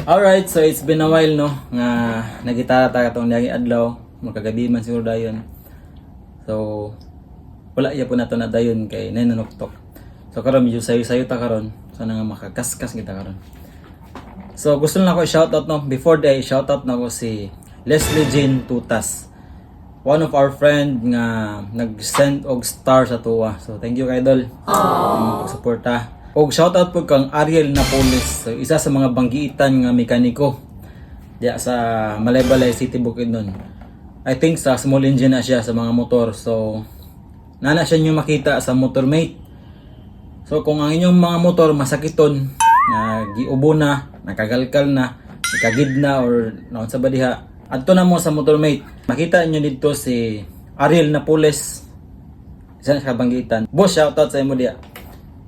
Alright, so it's been a while no nga nagitara ta katong niyang adlaw, magkagabi man siguro dayon. So wala ya po nato na dayon kay nananuktok. So karon medyo sayo-sayo ta karon, sana nga makakaskas kita karon. So gusto lang ako i-shoutout no, before day shoutout na ko si Leslie Jean Tutas. One of our friend nga nag-send og star sa tuwa. So thank you kay Idol. Pag-suporta. Og shoutout po kang Ariel Napoles, so, isa sa mga banggitan nga mekaniko diya sa Malaybalay City, Bukidnon. I think sa small engine na siya sa mga motor. So nana siya nyo makita sa Motormate. So kung ang inyong mga motor masakiton, na giubo na, nakagalkal na, ikagid na or naon sa badiha, adto na mo sa Motormate. Makita niyo dito si Ariel Napoles, isa na sa banggitan. Boss, shoutout sa imo diya.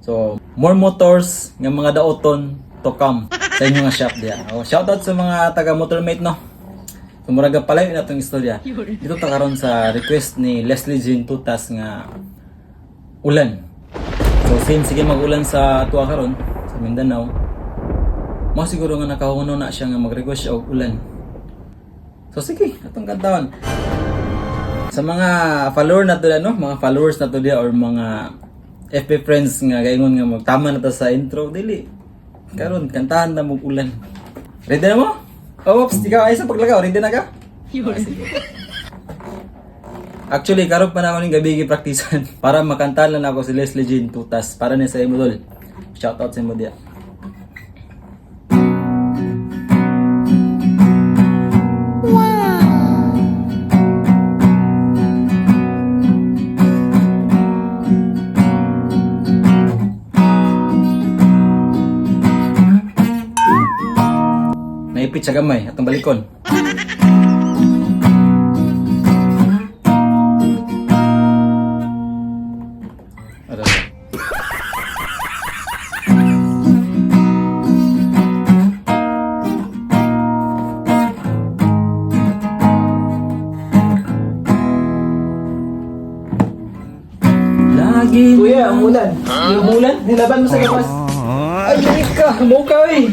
So, more motors ng mga daoton to come sa inyo nga shop diya. O, shoutout sa mga taga Motormate no. So, muraga pala yun natong istorya. Dito ta karon sa request ni Leslie Jean Tutas nga ulan. So, since sige mag-ulan sa tuwa karon sa Mindanao, mo siguro nga nakahuno na siya nga mag-request siya og ulan. So, sige, atong kantawan. Sa mga follower na to no, mga followers na to diya or mga FB friends nga gayon nga magtama na ta sa intro dili. Karon kantahan na mog ulan. Ready na mo? Oh, oops, ikaw ay sa paglagaw, ready na ka? Actually, karon pa na ako ning gabi gi-praktisan para makantahan lang ako si Leslie Jean Tutas para ni sa imo dol. Shout out sa imo dia. Naipit sa gamay atong balikon. Ada. Lagi Kuya, ang ulan. Yung ulan? Nilaban mo sa labas. Ay, ka! Kumukaw eh!